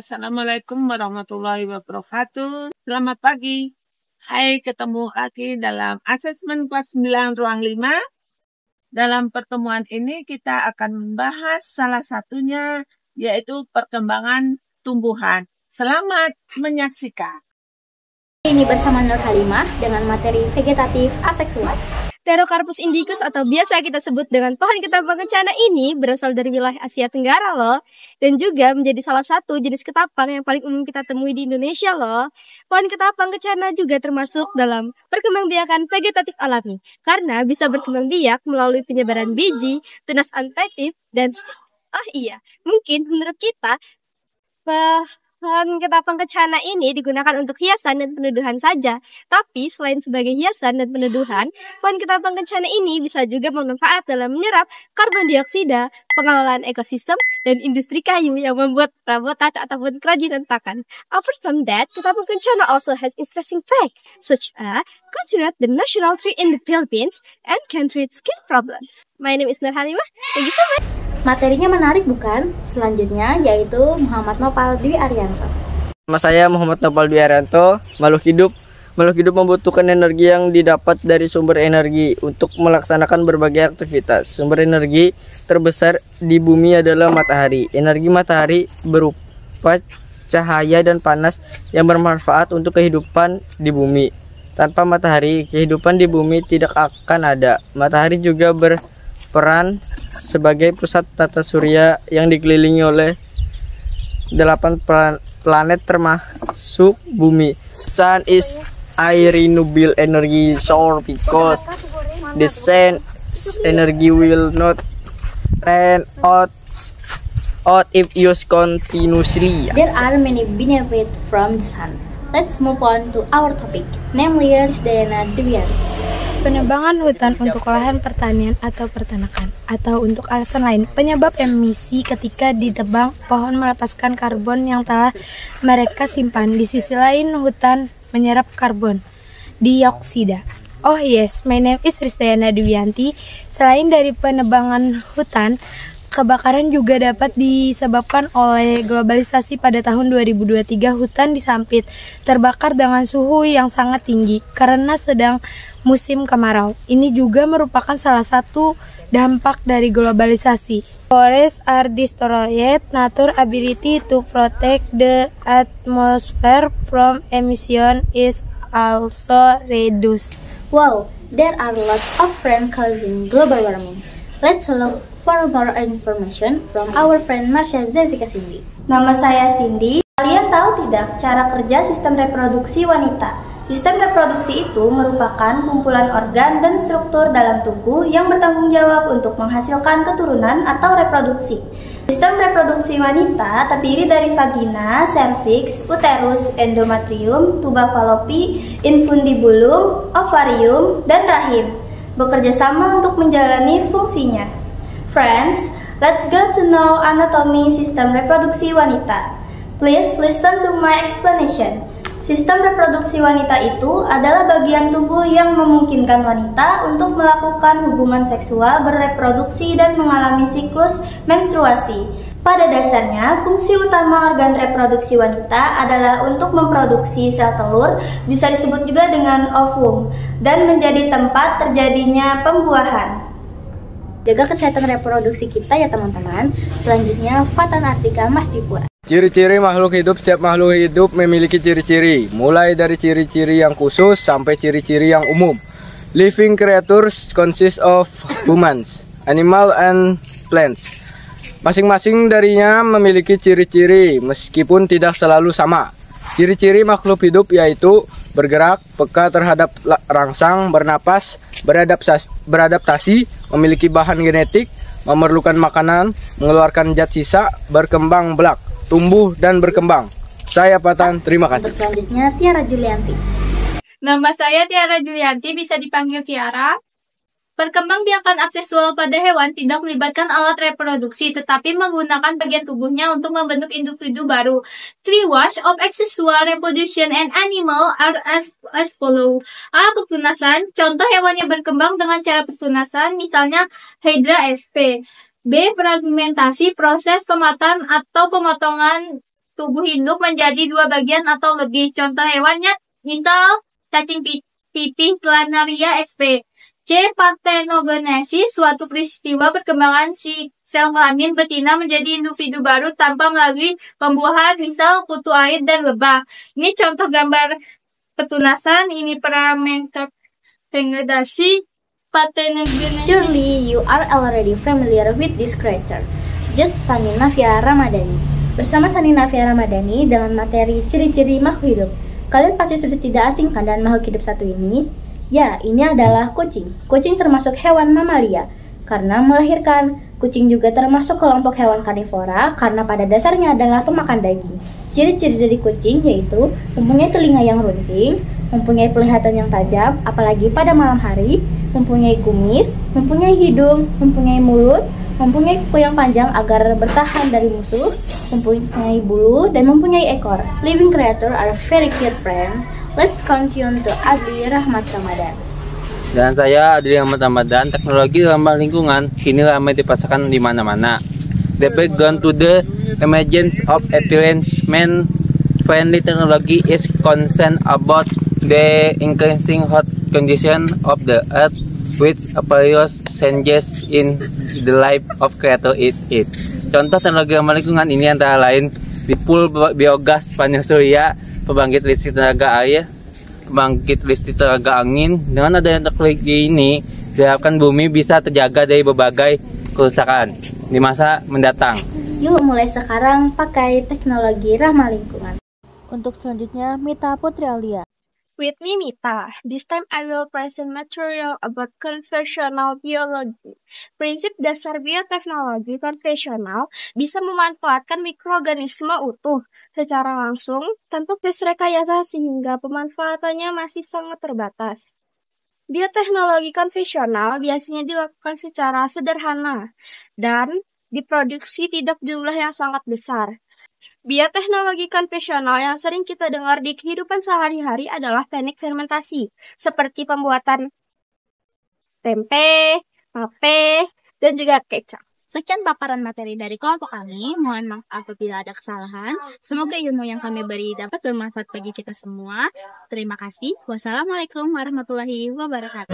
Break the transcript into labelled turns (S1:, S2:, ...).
S1: Assalamualaikum warahmatullahi wabarakatuh. Selamat pagi. Hai, ketemu lagi dalam asesmen kelas 9 ruang 5. Dalam pertemuan ini kita akan membahas salah satunya yaitu perkembangan tumbuhan. Selamat menyaksikan.
S2: Ini bersama Nur Halimah dengan materi vegetatif aseksual.
S3: Pterocarpus indicus atau biasa kita sebut dengan pohon ketapang kencana ini berasal dari wilayah Asia Tenggara loh. Dan juga menjadi salah satu jenis ketapang yang paling umum kita temui di Indonesia loh. Pohon ketapang kencana juga termasuk dalam perkembangbiakan vegetatif alami. Karena bisa berkembang biak melalui penyebaran biji, tunas adventif, dan oh iya, mungkin menurut kita pohon ketapang kencana ini digunakan untuk hiasan dan peneduhan saja. Tapi selain sebagai hiasan dan peneduhan, pohon ketapang kencana ini bisa juga bermanfaat dalam menyerap karbon dioksida, pengelolaan ekosistem, dan industri kayu yang membuat perabotan ataupun kerajinan tangan. Apart from that, ketapang kencana also has interesting facts, such as considered the national tree in the Philippines and can treat skin problem. My name is Nur Halimah. Thank you so much.
S2: Materinya menarik bukan? Selanjutnya yaitu Muhammad Nopal Dwi Arianto.
S4: Nama saya Muhammad Nopal Dwi Arianto. Makhluk hidup membutuhkan energi yang didapat dari sumber energi untuk melaksanakan berbagai aktivitas. Sumber energi terbesar di bumi adalah matahari. Energi matahari berupa cahaya dan panas yang bermanfaat untuk kehidupan di bumi. Tanpa matahari, kehidupan di bumi tidak akan ada. Matahari juga berperan sebagai pusat tata surya yang dikelilingi oleh 8 planet termasuk bumi. Sun is a renewable energy source because the sun's energy will not run out if used continuously.
S2: There are many benefits from the sun. Let's move on to our topic, namely Risdayana Dewianti.
S5: Penebangan hutan untuk lahan pertanian atau peternakan atau untuk alasan lain. Penyebab emisi ketika ditebang, pohon melepaskan karbon yang telah mereka simpan. Di sisi lain, hutan menyerap karbon dioksida. Oh yes, my name is Risdayana Dewianti. Selain dari penebangan hutan, kebakaran juga dapat disebabkan oleh globalisasi. Pada tahun 2023, hutan di Sampit terbakar dengan suhu yang sangat tinggi karena sedang musim kemarau. Ini juga merupakan salah satu dampak dari globalisasi. Forests are destroyed. Nature's ability to protect the atmosphere from emission is also reduced.
S2: Wow, there are lots of friends causing global warming. Let's look for more information from our friend Marsha Zezika Cindy. Nama saya Cindy. Kalian tahu tidak cara kerja sistem reproduksi wanita? Sistem reproduksi itu merupakan kumpulan organ dan struktur dalam tubuh yang bertanggung jawab untuk menghasilkan keturunan atau reproduksi. Sistem reproduksi wanita terdiri dari vagina, cervix, uterus, endometrium, tuba fallopi, infundibulum, ovarium, dan rahim. Bekerja sama untuk menjalani fungsinya. Friends, let's go to know anatomy sistem reproduksi wanita. Please listen to my explanation. Sistem reproduksi wanita itu adalah bagian tubuh yang memungkinkan wanita untuk melakukan hubungan seksual, bereproduksi, dan mengalami siklus menstruasi. Pada dasarnya, fungsi utama organ reproduksi wanita adalah untuk memproduksi sel telur, bisa disebut juga dengan ovum, dan menjadi tempat terjadinya pembuahan. Jaga kesehatan reproduksi kita ya teman-teman. Selanjutnya, Fatan Artika Masdipura.
S4: Ciri-ciri makhluk hidup. Setiap makhluk hidup memiliki ciri-ciri, mulai dari ciri-ciri yang khusus sampai ciri-ciri yang umum. Living creatures consist of humans, animal, and plants. Masing-masing darinya memiliki ciri-ciri meskipun tidak selalu sama. Ciri-ciri makhluk hidup yaitu bergerak, peka terhadap rangsang, bernapas, beradaptasi, memiliki bahan genetik, memerlukan makanan, mengeluarkan zat sisa, berkembang biak, tumbuh dan berkembang. Saya Patan, terima kasih.
S2: Selanjutnya Tiara Julianti.
S3: Nama saya Tiara Julianti, bisa dipanggil Tiara. Perkembangbiakan aksesual pada hewan tidak melibatkan alat reproduksi, tetapi menggunakan bagian tubuhnya untuk membentuk individu baru. Three ways of asexual reproduction and animal are as follow. A. Pertunasan. Contoh hewan yang berkembang dengan cara pertunasan, misalnya Hydra sp. B. Fragmentasi, proses pemataan atau pemotongan tubuh hidup menjadi dua bagian atau lebih. Contoh hewannya, intel, cacing pipih, planaria sp. C. Parthenogenesis, suatu peristiwa perkembangan si sel kelamin betina menjadi individu baru tanpa melalui pembuahan, misal kutu air dan lebah. Ini contoh gambar petunasan, ini fragmentasi parthenogenesis.
S2: Surely you are already familiar with this creature. Just Sani Navia Ramadhani. Bersama Sani Navia Ramadhani dengan materi ciri-ciri makhluk hidup. Kalian pasti sudah tidak asing kan dengan makhluk hidup satu ini? Ya, ini adalah kucing. Kucing termasuk hewan mamalia karena melahirkan. Kucing juga termasuk kelompok hewan karnivora karena pada dasarnya adalah pemakan daging. Ciri-ciri dari kucing yaitu mempunyai telinga yang runcing, mempunyai penglihatan yang tajam, apalagi pada malam hari, mempunyai kumis, mempunyai hidung, mempunyai mulut, mempunyai kuku yang panjang agar bertahan dari musuh, mempunyai bulu, dan mempunyai ekor. Living creature are very cute friends. Let's continue to Adli Rahmat Ramadan.
S6: Dan saya Adli Rahmat Ramadan. Teknologi ramah lingkungan kini ramai dipasarkan di mana-mana. The background to the emergence of environment-friendly technology is concerned about the increasing hot condition of the earth, which various changes in the life of creator it. Contoh teknologi ramah lingkungan ini antara lain di pool biogas panel surya, pembangkit listrik tenaga air, pembangkit listrik tenaga angin. Dengan adanya teknologi ini, diharapkan bumi bisa terjaga dari berbagai kerusakan di masa mendatang.
S2: Yuk mulai sekarang pakai teknologi ramah lingkungan.
S5: Untuk selanjutnya, Mita Putri Alia.
S3: With me, Mita. This time I will present material about conventional biology. Prinsip dasar bioteknologi konvensional bisa memanfaatkan mikroorganisme utuh secara langsung tanpa proses rekayasa sehingga pemanfaatannya masih sangat terbatas. Bioteknologi konvensional biasanya dilakukan secara sederhana dan diproduksi tidak jumlah yang sangat besar. Bioteknologi konvensional yang sering kita dengar di kehidupan sehari-hari adalah teknik fermentasi, seperti pembuatan tempe, tape, dan juga kecap.
S7: Sekian paparan materi dari kelompok kami. Mohon maaf apabila ada kesalahan. Semoga ilmu yang kami beri dapat bermanfaat bagi kita semua. Terima kasih. Wassalamualaikum warahmatullahi wabarakatuh.